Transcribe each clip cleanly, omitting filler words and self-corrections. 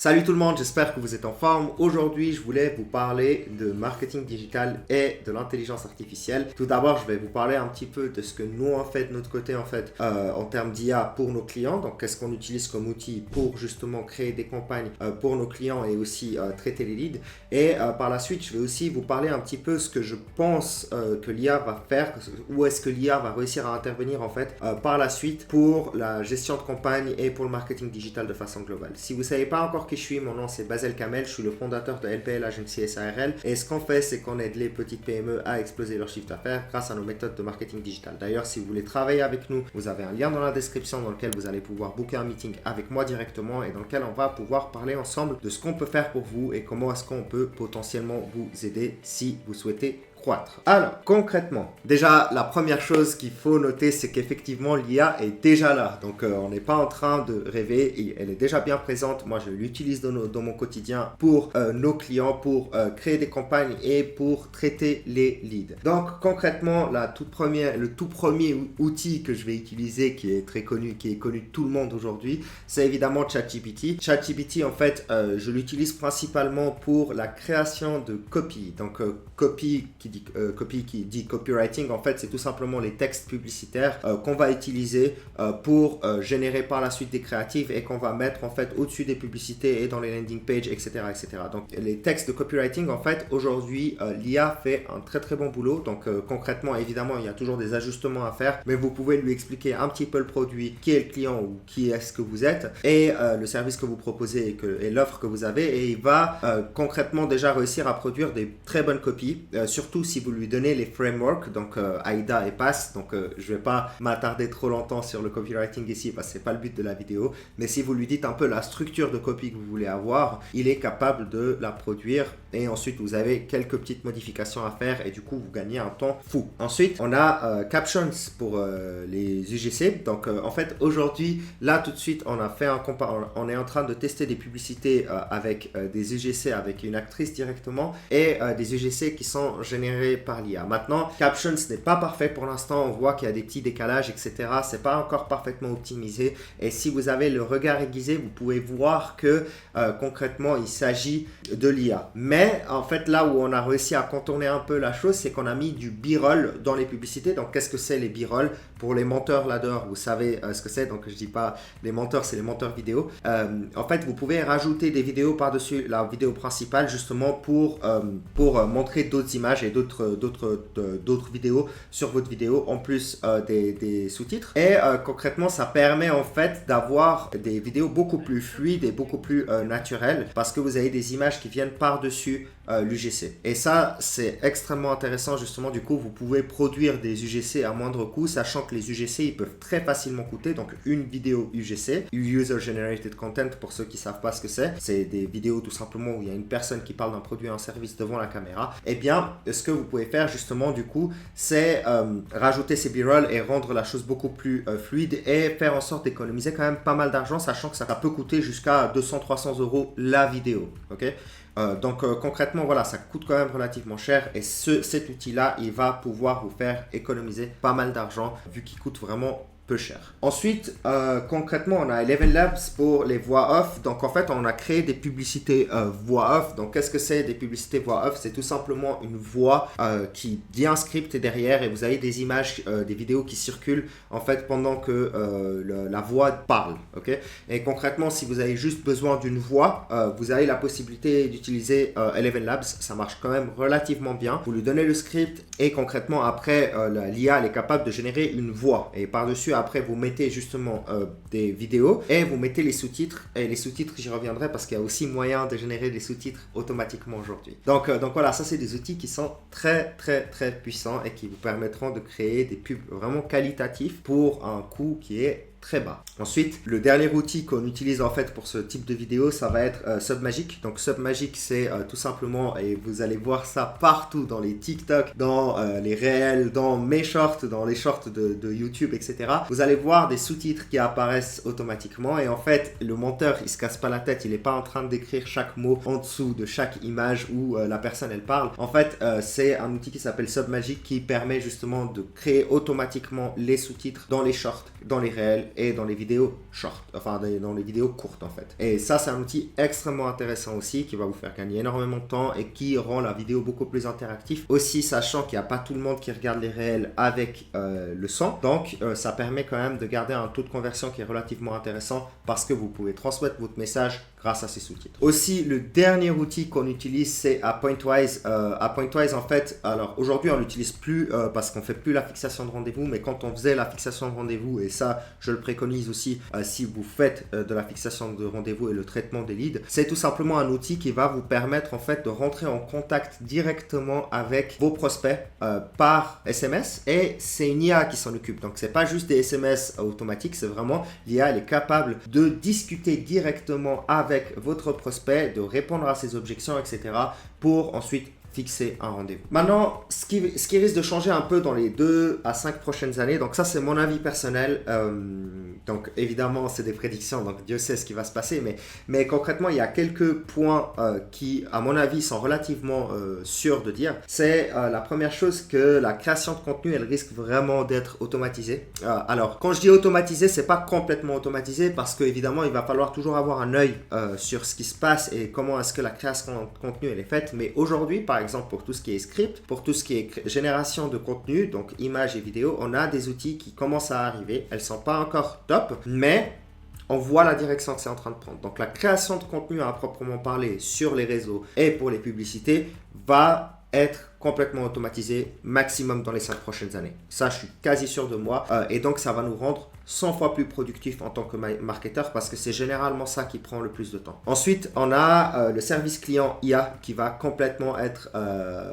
Salut tout le monde, j'espère que vous êtes en forme. Aujourd'hui, je voulais vous parler de marketing digital et de l'intelligence artificielle. Tout d'abord, je vais vous parler un petit peu de ce que nous on fait de notre côté en termes d'IA pour nos clients. Donc, qu'est-ce qu'on utilise comme outil pour justement créer des campagnes pour nos clients et aussi traiter les leads. Et par la suite, je vais aussi vous parler un petit peu ce que je pense que l'IA va faire, où est-ce que l'IA va réussir à intervenir par la suite pour la gestion de campagne et pour le marketing digital de façon globale. Si vous ne savez pas encore qui je suis, mon nom c'est Basel Kamel, je suis le fondateur de LPL Agency SARL et ce qu'on fait c'est qu'on aide les petites PME à exploser leur chiffre d'affaires grâce à nos méthodes de marketing digital. D'ailleurs, si vous voulez travailler avec nous, vous avez un lien dans la description dans lequel vous allez pouvoir booker un meeting avec moi directement et dans lequel on va pouvoir parler ensemble de ce qu'on peut faire pour vous et comment est-ce qu'on peut potentiellement vous aider si vous souhaitez croître. Alors, concrètement, déjà, la première chose qu'il faut noter, c'est qu'effectivement, l'IA est déjà là. Donc, on n'est pas en train de rêver. Elle est déjà bien présente. Moi, je l'utilise dans mon quotidien pour nos clients, pour créer des campagnes et pour traiter les leads. Donc, concrètement, le tout premier outil que je vais utiliser, qui est très connu, qui est connu de tout le monde aujourd'hui, c'est évidemment ChatGPT. ChatGPT, en fait, je l'utilise principalement pour la création de copy. Donc, copy qui dit copywriting, en fait, c'est tout simplement les textes publicitaires qu'on va utiliser pour générer par la suite des créatives et qu'on va mettre en fait au-dessus des publicités et dans les landing pages, etc., etc. Donc, les textes de copywriting, en fait, aujourd'hui, l'IA fait un très très bon boulot. Donc, concrètement, évidemment, il y a toujours des ajustements à faire, mais vous pouvez lui expliquer un petit peu le produit, qui est le client ou qui est-ce que vous êtes et le service que vous proposez et l'offre que vous avez et il va concrètement déjà réussir à produire des très bonnes copies, surtout si vous lui donnez les frameworks, donc AIDA et PASS. Donc je vais pas m'attarder trop longtemps sur le copywriting ici parce que c'est pas le but de la vidéo, mais si vous lui dites un peu la structure de copie que vous voulez avoir, il est capable de la produire et ensuite vous avez quelques petites modifications à faire et du coup vous gagnez un temps fou. Ensuite on a Captions pour les UGC. Donc en fait aujourd'hui là tout de suite on est en train de tester des publicités avec des UGC avec une actrice directement et des UGC qui sont générés par l'IA. Maintenant, Captions n'est pas parfait pour l'instant. On voit qu'il y a des petits décalages, etc. C'est pas encore parfaitement optimisé. Et si vous avez le regard aiguisé, vous pouvez voir que concrètement, il s'agit de l'IA. Mais en fait, là où on a réussi à contourner un peu la chose, c'est qu'on a mis du B-roll dans les publicités. Donc, qu'est-ce que c'est les B-roll? Pour les monteurs là-dedans, vous savez ce que c'est. Donc, je dis pas les monteurs, c'est les monteurs vidéo. En fait, vous pouvez rajouter des vidéos par-dessus la vidéo principale justement pour montrer d'autres images et d'autres vidéos sur votre vidéo en plus des sous-titres et concrètement ça permet en fait d'avoir des vidéos beaucoup plus fluides et beaucoup plus naturelles parce que vous avez des images qui viennent par-dessus l'UGC et ça c'est extrêmement intéressant justement. Du coup vous pouvez produire des UGC à moindre coût, sachant que les UGC ils peuvent très facilement coûter. Donc une vidéo UGC, User Generated Content, pour ceux qui savent pas ce que c'est des vidéos tout simplement où il y a une personne qui parle d'un produit ou un service devant la caméra. Et bien ce que vous pouvez faire justement du coup c'est rajouter ces b-roll et rendre la chose beaucoup plus fluide et faire en sorte d'économiser quand même pas mal d'argent, sachant que ça peut coûter jusqu'à 200-300 euros la vidéo. Ok. Donc concrètement voilà, ça coûte quand même relativement cher et cet outil là il va pouvoir vous faire économiser pas mal d'argent vu qu'il coûte vraiment peu cher. Ensuite, concrètement, on a Eleven Labs pour les voix off. Donc, en fait, on a créé des publicités voix off. Donc, qu'est-ce que c'est des publicités voix off? C'est tout simplement une voix qui dit un script derrière et vous avez des images, des vidéos qui circulent en fait pendant que la voix parle. Ok. Et concrètement, si vous avez juste besoin d'une voix, vous avez la possibilité d'utiliser Eleven Labs. Ça marche quand même relativement bien. Vous lui donnez le script et concrètement après, l'IA elle est capable de générer une voix et par-dessus après vous mettez justement des vidéos et vous mettez les sous-titres et les sous-titres j'y reviendrai parce qu'il y a aussi moyen de générer des sous-titres automatiquement aujourd'hui. Donc voilà, ça c'est des outils qui sont très très très puissants et qui vous permettront de créer des pubs vraiment qualitatifs pour un coût qui est très bas. Ensuite, le dernier outil qu'on utilise en fait pour ce type de vidéo, ça va être Submagic. Donc Submagic, c'est tout simplement, et vous allez voir ça partout dans les TikTok, dans les réels, dans mes shorts, dans les shorts de YouTube, etc. Vous allez voir des sous-titres qui apparaissent automatiquement et en fait, le monteur, il se casse pas la tête, il n'est pas en train d'écrire chaque mot en dessous de chaque image où la personne elle parle. En fait, c'est un outil qui s'appelle Submagic qui permet justement de créer automatiquement les sous-titres dans les shorts, dans les réels réels et dans les vidéos short, enfin dans les vidéos courtes en fait. Et ça, c'est un outil extrêmement intéressant aussi qui va vous faire gagner énormément de temps et qui rend la vidéo beaucoup plus interactive. Aussi, sachant qu'il n'y a pas tout le monde qui regarde les réels avec le son, donc ça permet quand même de garder un taux de conversion qui est relativement intéressant parce que vous pouvez transmettre votre message grâce à ces sous-titres. Aussi, le dernier outil qu'on utilise, c'est Appointwise. Appointwise, en fait, alors aujourd'hui, on l'utilise plus parce qu'on fait plus la fixation de rendez-vous, mais quand on faisait la fixation de rendez-vous, et ça, je le préconise aussi si vous faites de la fixation de rendez-vous et le traitement des leads, c'est tout simplement un outil qui va vous permettre en fait de rentrer en contact directement avec vos prospects par SMS, et c'est une IA qui s'en occupe. Donc, c'est pas juste des SMS automatiques, c'est vraiment l'IA, elle est capable de discuter directement avec votre prospect, de répondre à ses objections, etc. pour ensuite fixer un rendez-vous. Maintenant, ce qui risque de changer un peu dans les 2 à 5 prochaines années, donc ça c'est mon avis personnel, donc évidemment c'est des prédictions, donc Dieu sait ce qui va se passer, mais concrètement il y a quelques points qui à mon avis sont relativement sûrs de dire. C'est la première chose, que la création de contenu elle risque vraiment d'être automatisée. Alors quand je dis automatisée, c'est pas complètement automatisé parce qu'évidemment il va falloir toujours avoir un œil sur ce qui se passe et comment est-ce que la création de contenu elle est faite, mais aujourd'hui par exemple pour tout ce qui est script, pour tout ce qui est génération de contenu, donc images et vidéos, on a des outils qui commencent à arriver. Elles ne sont pas encore top, mais on voit la direction que c'est en train de prendre. Donc la création de contenu à proprement parler sur les réseaux et pour les publicités va être complètement automatisé maximum dans les 5 prochaines années. Ça, je suis quasi sûr de moi. Et donc, ça va nous rendre 100 fois plus productifs en tant que marketeur parce que c'est généralement ça qui prend le plus de temps. Ensuite, on a le service client IA qui va complètement être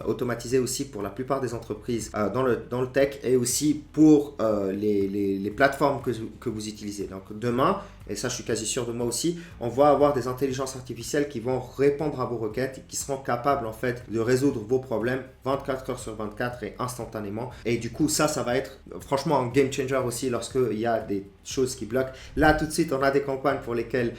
automatisé aussi pour la plupart des entreprises dans le tech et aussi pour les plateformes que vous utilisez. Donc, demain, et ça je suis quasi sûr de moi aussi, on va avoir des intelligences artificielles qui vont répondre à vos requêtes et qui seront capables en fait de résoudre vos problèmes 24 heures sur 24 et instantanément. Et du coup ça va être franchement un game changer aussi lorsqu'il y a des choses qui bloquent. Là tout de suite on a des campagnes pour lesquelles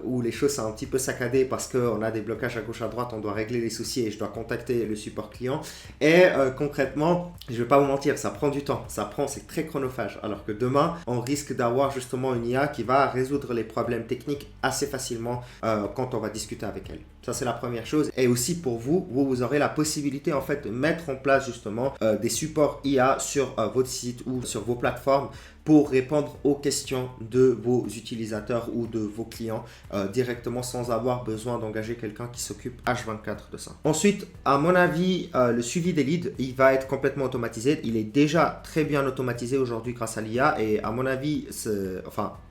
où les choses sont un petit peu saccadées parce qu'on a des blocages à gauche à droite, on doit régler les soucis et je dois contacter le support client. Et concrètement, je vais pas vous mentir, ça prend du temps, c'est très chronophage. Alors que demain, on risque d'avoir justement une IA qui va résoudre les problèmes techniques assez facilement quand on va discuter avec elle. Ça, c'est la première chose. Et aussi pour vous aurez la possibilité en fait de mettre en place justement des supports IA sur votre site ou sur vos plateformes pour répondre aux questions de vos utilisateurs ou de vos clients directement sans avoir besoin d'engager quelqu'un qui s'occupe H24 de ça. Ensuite, à mon avis, le suivi des leads, il va être complètement automatisé. Il est déjà très bien automatisé aujourd'hui grâce à l'IA et à mon avis,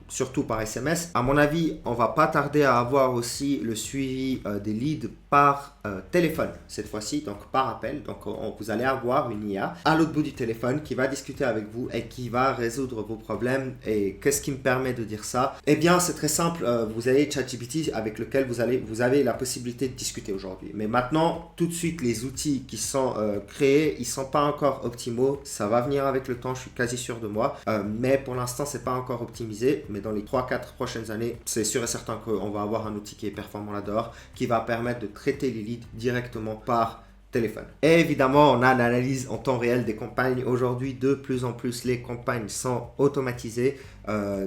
surtout par SMS. À mon avis, on va pas tarder à avoir aussi le suivi des leads par téléphone cette fois-ci, donc par appel. Donc vous allez avoir une IA à l'autre bout du téléphone qui va discuter avec vous et qui va résoudre vos problèmes. Et qu'est-ce qui me permet de dire ça? Eh bien, c'est très simple. Vous avez ChatGPT avec lequel vous avez la possibilité de discuter aujourd'hui. Mais maintenant, tout de suite, les outils qui sont créés, ils sont pas encore optimaux. Ça va venir avec le temps, je suis quasi sûr de moi. Mais pour l'instant, c'est pas encore optimisé. Mais dans les 3-4 prochaines années, c'est sûr et certain qu'on va avoir un outil qui est performant là-dehors, qui va permettre de traiter les leads directement par téléphone. Et évidemment, on a l'analyse en temps réel des campagnes. Aujourd'hui, de plus en plus, les campagnes sont automatisées.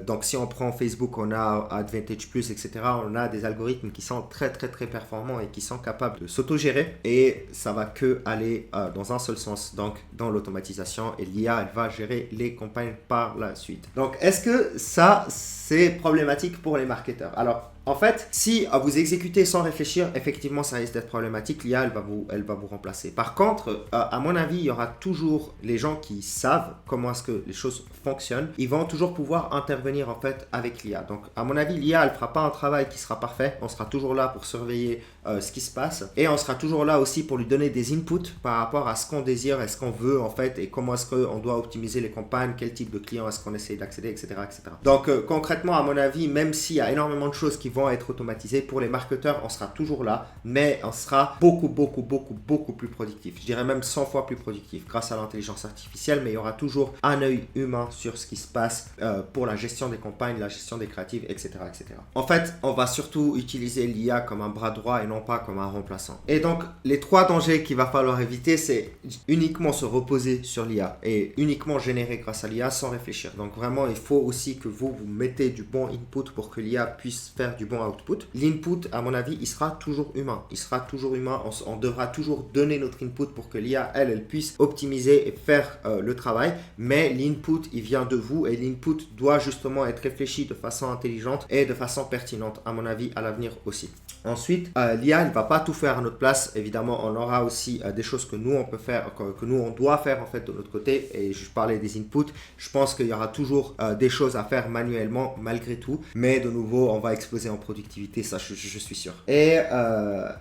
Donc, si on prend Facebook, on a Advantage Plus, etc. On a des algorithmes qui sont très, très, très performants et qui sont capables de s'autogérer. Et ça va que aller dans un seul sens, donc dans l'automatisation. Et l'IA, elle va gérer les campagnes par la suite. Donc, est-ce que ça, c'est problématique pour les marketeurs? Alors, en fait, si vous exécutez sans réfléchir, effectivement, ça risque d'être problématique. L'IA, elle va vous remplacer. Par contre, à mon avis, il y aura toujours les gens qui savent comment est-ce que les choses fonctionnent. Ils vont toujours pouvoir intervenir en fait avec l'IA. Donc, à mon avis, l'IA, elle fera pas un travail qui sera parfait. On sera toujours là pour surveiller ce qui se passe et on sera toujours là aussi pour lui donner des inputs par rapport à ce qu'on désire et ce qu'on veut en fait et comment est-ce qu'on doit optimiser les campagnes, quel type de client est-ce qu'on essaie d'accéder, etc. Donc, concrètement, à mon avis, même s'il y a énormément de choses qui vont être automatisées, pour les marketeurs, on sera toujours là, mais on sera beaucoup plus productif. Je dirais même 100 fois plus productif grâce à l'intelligence artificielle, mais il y aura toujours un œil humain sur ce qui se passe pour la gestion des campagnes, la gestion des créatives, etc., etc. En fait, on va surtout utiliser l'IA comme un bras droit et non pas comme un remplaçant. Et donc, les 3 dangers qu'il va falloir éviter, c'est uniquement se reposer sur l'IA et uniquement générer grâce à l'IA sans réfléchir. Donc vraiment, il faut aussi que vous mettez du bon input pour que l'IA puisse faire du bon output. L'input, à mon avis, il sera toujours humain. Il sera toujours humain. On devra toujours donner notre input pour que l'IA, elle puisse optimiser et faire le travail. Mais l'input, il vient de vous et l'input doit justement être réfléchi de façon intelligente et de façon pertinente, à mon avis, à l'avenir aussi. Ensuite, l'IA ne va pas tout faire à notre place. Évidemment, on aura aussi des choses que nous, on peut faire, que nous, on doit faire en fait de notre côté. Et je parlais des inputs. Je pense qu'il y aura toujours des choses à faire manuellement malgré tout. Mais de nouveau, on va exploser en productivité, ça, je suis sûr. Et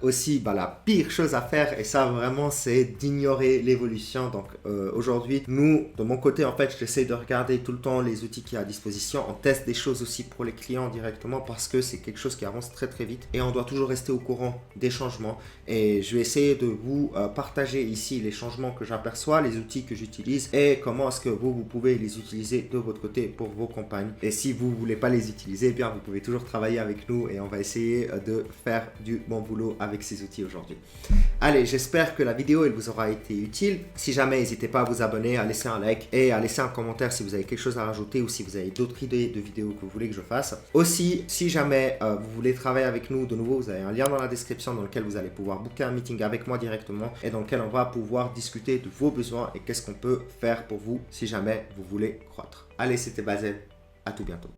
aussi, la pire chose à faire, et ça vraiment, c'est d'ignorer l'évolution. Donc aujourd'hui, nous, de mon côté, en fait, j'essaie de regarder tout le temps les outils qu'il y a à disposition. On teste des choses aussi pour les clients directement parce que c'est quelque chose qui avance très très vite. Et on doit toujours rester au courant des changements et je vais essayer de vous partager ici les changements que j'aperçois, les outils que j'utilise et comment est-ce que vous pouvez les utiliser de votre côté pour vos campagnes. Et si vous ne voulez pas les utiliser, eh bien vous pouvez toujours travailler avec nous et on va essayer de faire du bon boulot avec ces outils aujourd'hui. Allez, j'espère que la vidéo elle vous aura été utile. Si jamais, n'hésitez pas à vous abonner, à laisser un like et à laisser un commentaire si vous avez quelque chose à rajouter ou si vous avez d'autres idées de vidéos que vous voulez que je fasse. Aussi, si jamais vous voulez travailler avec nous, de nouveau, vous avez un lien dans la description dans lequel vous allez pouvoir booker un meeting avec moi directement et dans lequel on va pouvoir discuter de vos besoins et qu'est-ce qu'on peut faire pour vous si jamais vous voulez croître. Allez, c'était Basel, à tout bientôt.